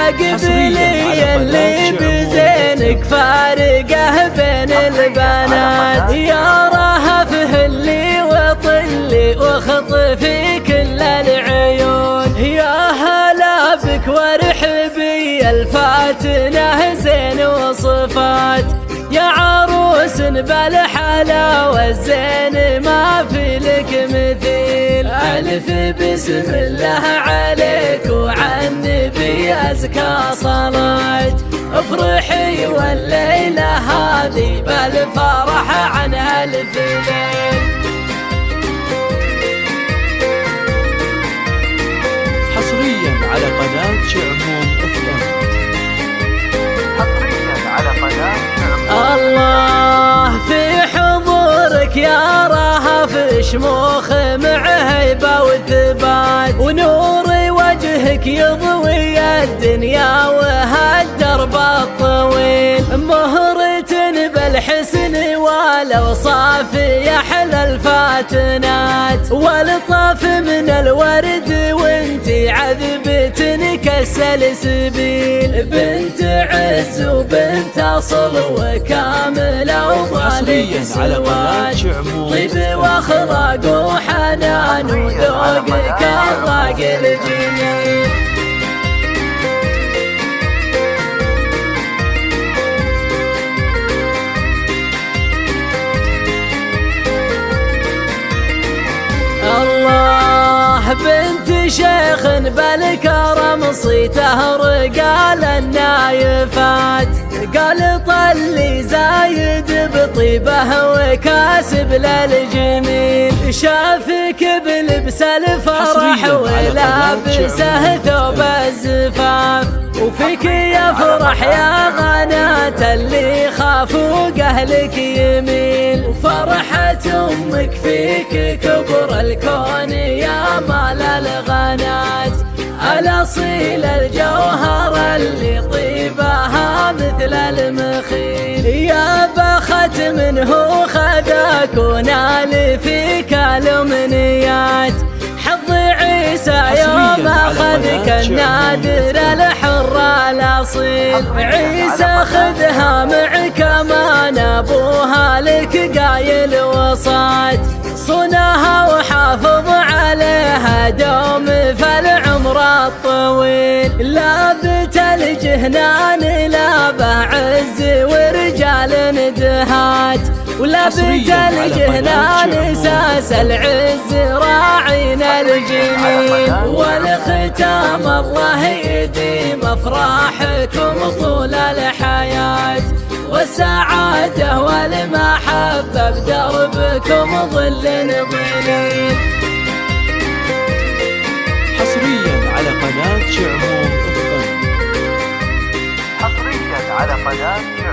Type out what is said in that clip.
قبلي اللي بزينك فارقه بين البنات، يا رهفه اللي وطلي وخطفي كل العيون، يا هلا بك وارحبي الفاتنه زين وصفات، يا عروس بالحلاوة الزين ما في لك مثيل، ألف بسم الله عليك وعلى النبي أزكى صلاة، افرحي والليلة هذه بالفرح عن ألف ليل. حصريا على قناة شعموم FM. حصريا على قناة شعموم. الله في حضورك يا رهف شموخ مع هيبة وثبات، ونور وجهك يضوي الدنيا وهالدرب الطويل، مهرة بالحسن والاوصاف يحلى الفاتنات، والطاف من الورد وانتي عذبة كالسلسبيل، بنت عز وبنت اصل وكامله وضالك سواد، طيب واخلاق وحنان وذوقك الراق الجميل. الله بنت شيخ بالكرم صيته رجال النايفات، قال طلي زايد بطيبه وكاسب للجميل، شافك بلبس الفرح ولابسه ثوب الزفاف، وفيك يفرح يا غنات اللي خاف وقهلك يميل، وفرحة أمك فيك كبر الكون يا مال الغنات، الأصيل الجوهر اللي طيبها مثل المخيل، يا بخت منه خذاك ونال فيك الأمنيات، حظ عيسى يوم أخذك النادر الحر الأصيل، عيسى خذها معك ما أبوها لك قايل وصات، صنها وحافظ عليها دوم فالعمر الطويل، لابت الجهنان لابه عز ورجال ندهات، ولابت الجهنان ساس العز راعينا الجميل، والختام الله يديم افراحكم طول الحياة، والسعادة والمحبة بدربكم ظل ظليل. حصريا على قناة شعموم FM. حصريا على قناة شعموم.